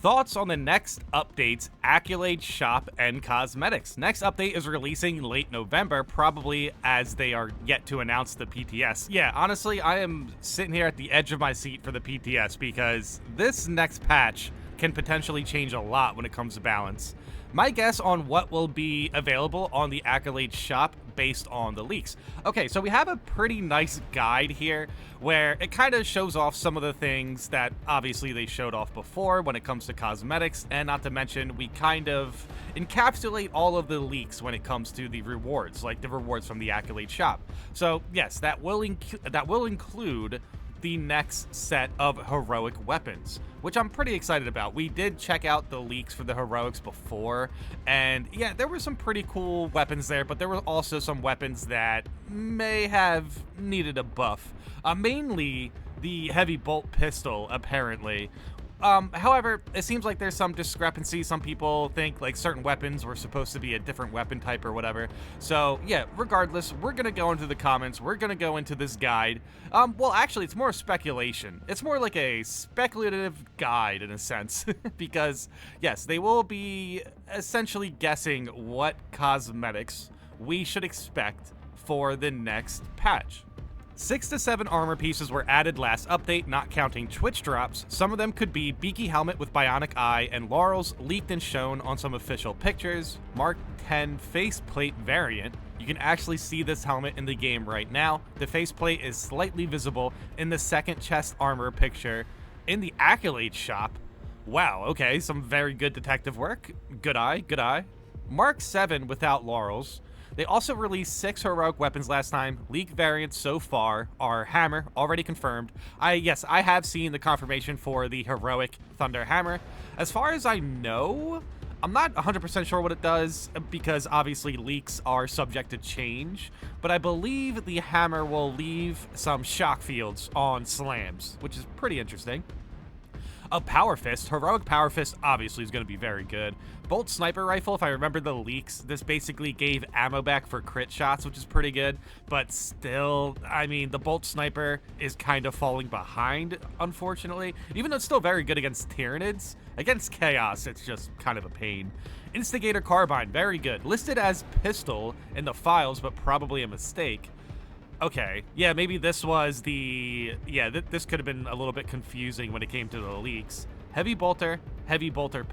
Thoughts on the next updates, Accolade Shop and Cosmetics. Next update is releasing late November, probably as they are yet to announce the PTS. Yeah, honestly, I am sitting here at the edge of my seat for the PTS because this next patch can potentially change a lot when it comes to balance. My guess on what will be available on the Accolade shop based on the leaks. Okay, so we have a pretty nice guide here where it kind of shows off some of the things that obviously they showed off before when it comes to cosmetics, and not to mention we kind of encapsulate all of the leaks when it comes to the rewards, like the rewards from the Accolade shop. So yes, that will include the next set of heroic weapons, which I'm pretty excited about. We did check out the leaks for the heroics before, and yeah, there were some pretty cool weapons there, but there were also some weapons that may have needed a buff. Mainly the heavy bolt pistol, apparently. However, it seems like there's some discrepancy. Some people think like certain weapons were supposed to be a different weapon type or whatever. So yeah, regardless, we're gonna go into the comments. We're gonna go into this guide. Well, actually, it's more speculation. It's more like a speculative guide in a sense, because yes, they will be essentially guessing what cosmetics we should expect for the next patch. 6 to 7 armor pieces were added last update, not counting Twitch drops. Some of them could be Beaky helmet with bionic eye and laurels, leaked and shown on some official pictures. Mark 10 faceplate variant. You can actually see this helmet in the game right now. The faceplate is slightly visible in the second chest armor picture in the Accolade shop. Wow, okay, some very good detective work. Good eye, good eye. Mark 7 without laurels. They also released 6 heroic weapons last time. Leak variants so far are Hammer, already confirmed. Yes, I have seen the confirmation for the heroic Thunder Hammer. As far as I know, I'm not 100% sure what it does because obviously leaks are subject to change, but I believe the hammer will leave some shock fields on slams, which is pretty interesting. A Power Fist. Heroic Power Fist obviously is going to be very good. Bolt Sniper Rifle, if I remember the leaks, this basically gave ammo back for crit shots, which is pretty good. But still, I mean, the Bolt Sniper is kind of falling behind, unfortunately. Even though it's still very good against Tyranids, against Chaos, it's just kind of a pain. Instigator Carbine, very good. Listed as pistol in the files, but probably a mistake. Okay, yeah, maybe this was the... Yeah, this could have been a little bit confusing when it came to the leaks. Heavy bolter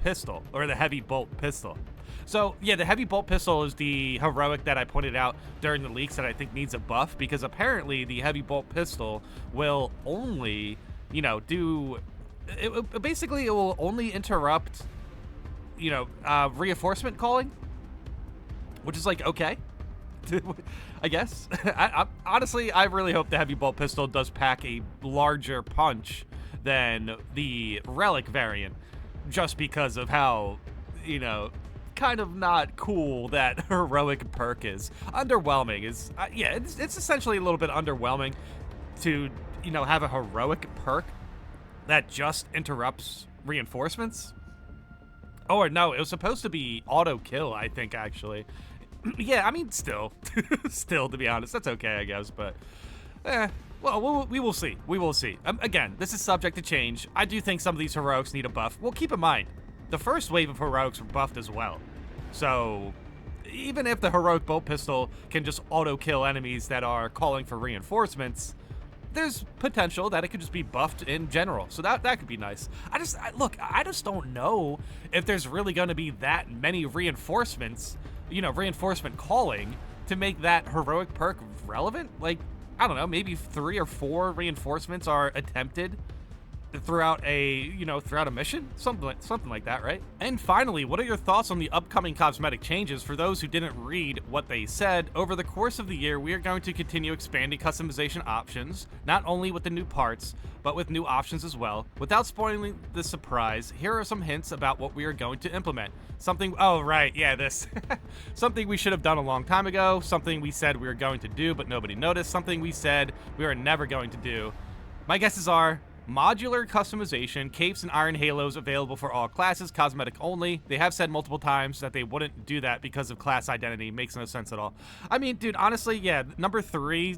pistol, or the heavy bolt pistol. So, yeah, the heavy bolt pistol is the heroic that I pointed out during the leaks that I think needs a buff, because apparently the heavy bolt pistol will only, you know, do... Basically, it will only interrupt, you know, reinforcement calling, which is like, okay. I guess. Honestly, I really hope the heavy bolt pistol does pack a larger punch than the relic variant, just because of how, you know, kind of not cool that heroic perk is. Underwhelming is, yeah, it's essentially a little bit underwhelming to, you know, have a heroic perk that just interrupts reinforcements. Oh, or no, it was supposed to be auto kill, I think, actually. Yeah, I mean, still, to be honest, that's okay, I guess, but, well, we will see. We will see. Again, this is subject to change. I do think some of these heroics need a buff. Well, keep in mind, the first wave of heroics were buffed as well. So, even if the heroic bolt pistol can just auto-kill enemies that are calling for reinforcements, there's potential that it could just be buffed in general. So that could be nice. I just don't know if there's really going to be that many reinforcements, you know, reinforcement calling to make that heroic perk relevant. Like, I don't know, maybe 3 or 4 reinforcements are attempted throughout a mission, something like that, right? And finally, what are your thoughts on the upcoming cosmetic changes? For those who didn't read what they said, over the course of the year, we are going to continue expanding customization options, not only with the new parts, but with new options as well. Without spoiling the surprise, here are some hints about what we are going to implement. Oh right, yeah, this. Something we should have done a long time ago, something we said we were going to do, but nobody noticed, something we said we were never going to do. My guesses are modular customization, capes and iron halos available for all classes, cosmetic only. They have said multiple times that they wouldn't do that because of class identity. Makes no sense at all. I mean, dude, honestly, yeah, number 3,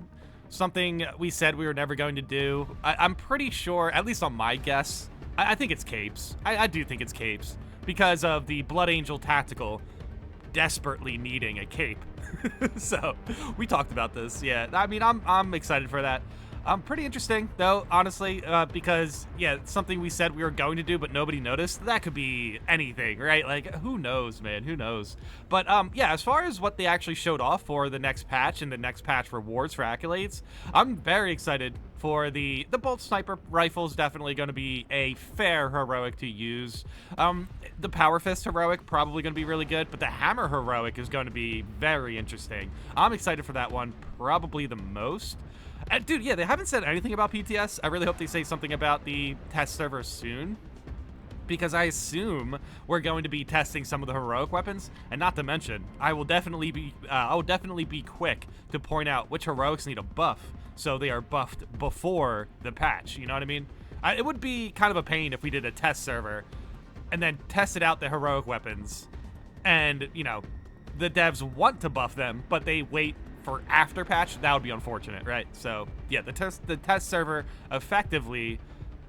something we said we were never going to do. I'm pretty sure, at least on my guess, I think it's capes. I do think it's capes because of the Blood Angel Tactical desperately needing a cape. So we talked about this. Yeah, I mean, I'm excited for that. Pretty interesting though, honestly, because yeah, it's something we said we were going to do, but nobody noticed. That could be anything, right? Like, who knows, man? Who knows? But yeah, as far as what they actually showed off for the next patch and the next patch rewards for accolades, I'm very excited for the bolt sniper rifle is definitely going to be a fair heroic to use. The power fist heroic probably going to be really good, but the hammer heroic is going to be very interesting. I'm excited for that one probably the most. Dude, yeah, they haven't said anything about PTS. I really hope they say something about the test server soon, because I assume we're going to be testing some of the heroic weapons, and not to mention, I will definitely be quick to point out which heroics need a buff, so they are buffed before the patch. You know what I mean? It would be kind of a pain if we did a test server and then tested out the heroic weapons, and you know, the devs want to buff them, but they wait for after patch. That would be unfortunate, right? So yeah, the test server effectively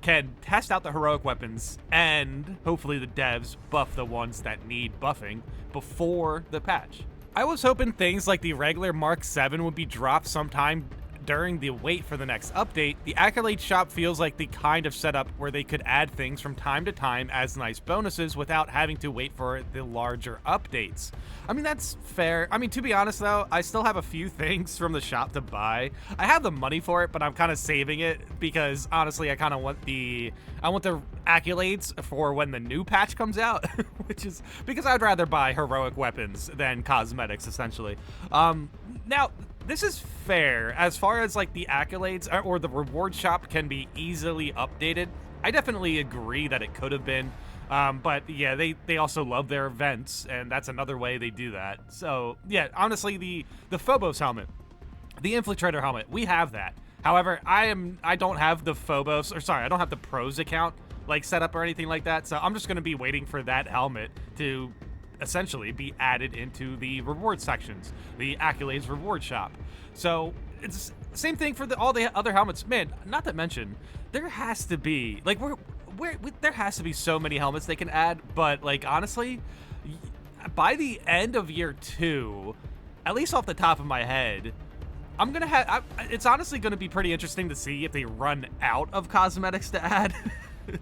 can test out the heroic weapons, and hopefully the devs buff the ones that need buffing before the patch. I was hoping things like the regular Mark 7 would be dropped sometime during the wait for the next update. The Accolade shop feels like the kind of setup where they could add things from time to time as nice bonuses without having to wait for the larger updates. I mean, that's fair. I mean, to be honest though, I still have a few things from the shop to buy. I have the money for it, but I'm kind of saving it because honestly, I kind of want the accolades for when the new patch comes out, which is because I'd rather buy heroic weapons than cosmetics, essentially. Now, this is fair as far as like the accolades or the reward shop can be easily updated. I definitely agree that it could have been, but yeah, they also love their events, and that's another way they do that. So yeah, honestly, the Phobos helmet, the Infiltrator helmet, we have that. However, I don't have the Phobos, or sorry, I don't have the pros account like set up or anything like that. So I'm just going to be waiting for that helmet to essentially be added into the reward sections, the accolades reward shop. So it's the same thing for all the other helmets. Man, not to mention, there has to be like there has to be so many helmets they can add. But like honestly, by the end of year 2, at least off the top of my head, I'm gonna have. It's honestly gonna be pretty interesting to see if they run out of cosmetics to add.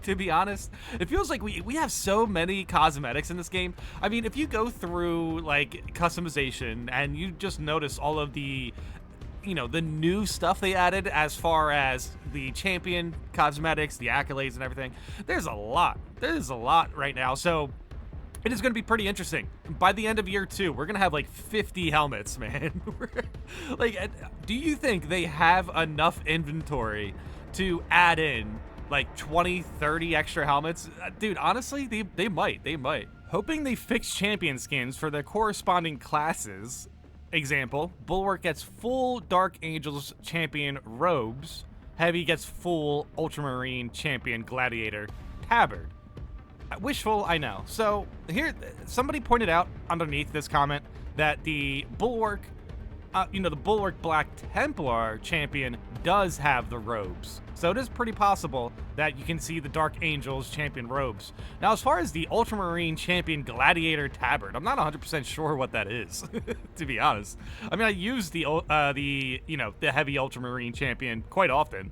To be honest, it feels like we have so many cosmetics in this game. I mean, if you go through like customization and you just notice all of the, you know, the new stuff they added as far as the champion cosmetics, the accolades and everything, there's a lot right now. So it is going to be pretty interesting. By the end of year 2, we're going to have like 50 helmets, man. Like, do you think they have enough inventory to add in like 20, 30 extra helmets? Dude, honestly, they might. Hoping they fix champion skins for their corresponding classes. Example, Bulwark gets full Dark Angels champion robes. Heavy gets full Ultramarine champion gladiator tabard. Wishful, I know. So here, somebody pointed out underneath this comment that the Bulwark, the Bulwark Black Templar champion does have the robes. So it is pretty possible that you can see the Dark Angels champion robes. Now, as far as the Ultramarine champion gladiator tabard, I'm not 100% sure what that is, to be honest. I mean, I use the heavy Ultramarine champion quite often.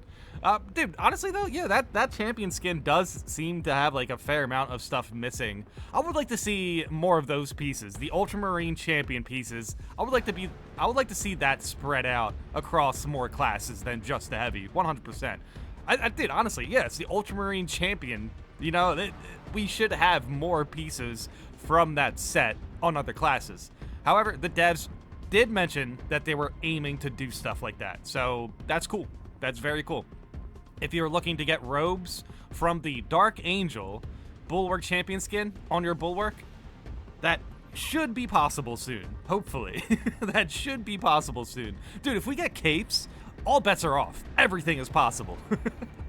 Dude, honestly though, yeah, that champion skin does seem to have like a fair amount of stuff missing. I would like to see more of those pieces, the Ultramarine champion pieces. I would like to see that spread out across more classes than just the heavy, 100%. I did, honestly, yeah, it's the Ultramarine champion. You know, we should have more pieces from that set on other classes. However, the devs did mention that they were aiming to do stuff like that, so that's cool. That's very cool. If you're looking to get robes from the Dark Angel Bulwark champion skin on your Bulwark, that should be possible soon. Hopefully. That should be possible soon. Dude, if we get capes, all bets are off. Everything is possible.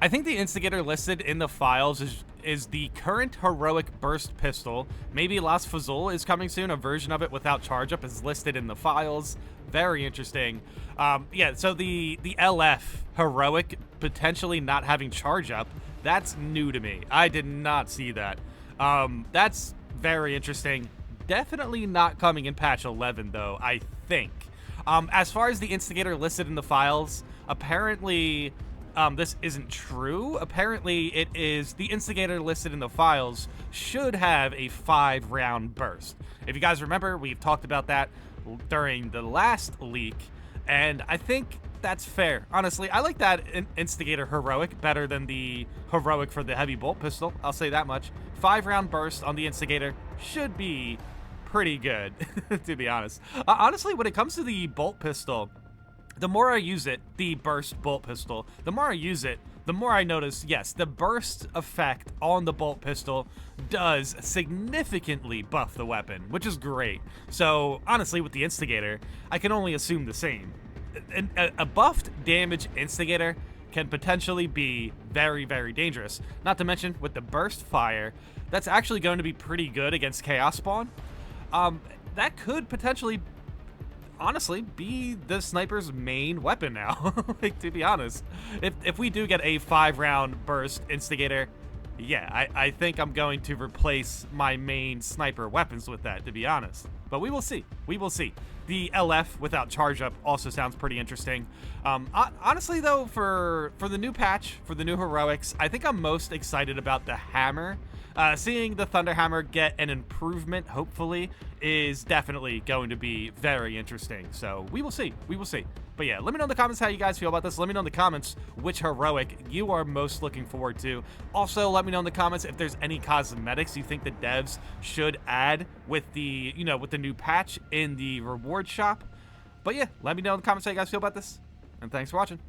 I think the instigator listed in the files is the current heroic burst pistol. Maybe Las Fazul is coming soon. A version of it without charge up is listed in the files. Very interesting. Yeah, so the LF heroic potentially not having charge up, That's new to me. I did not see that. That's very interesting. Definitely not coming in patch 11, though, I think. As far as the instigator listed in the files, apparently this isn't true. Apparently it is the instigator listed in the files should have a 5-round burst. If you guys remember, we've talked about that during the last leak, and I think that's fair. Honestly, I like that instigator heroic better than the heroic for the heavy bolt pistol. I'll say that much. 5-round burst on the instigator should be pretty good, to be honest. Honestly, when it comes to the bolt pistol, the more I use it, the burst bolt pistol, the more I use it, the more I notice, yes, the burst effect on the bolt pistol does significantly buff the weapon, which is great. So, honestly, with the instigator, I can only assume the same. A buffed damage instigator can potentially be very, very dangerous. Not to mention, with the burst fire, that's actually going to be pretty good against Chaos Spawn. That could potentially, honestly, be the sniper's main weapon now, like, to be honest. If we do get a 5-round burst instigator, yeah, I think I'm going to replace my main sniper weapons with that, to be honest. But we will see. We will see. The LF without charge up also sounds pretty interesting. Honestly, though, for the new patch, for the new heroics, I think I'm most excited about the hammer. Seeing the Thunder Hammer get an improvement, hopefully, is definitely going to be very interesting. So we will see. We will see. But yeah, let me know in the comments how you guys feel about this. Let me know in the comments which heroic you are most looking forward to. Also, let me know in the comments if there's any cosmetics you think the devs should add with the, with the new patch in the reward shop. But yeah, let me know in the comments how you guys feel about this. And thanks for watching.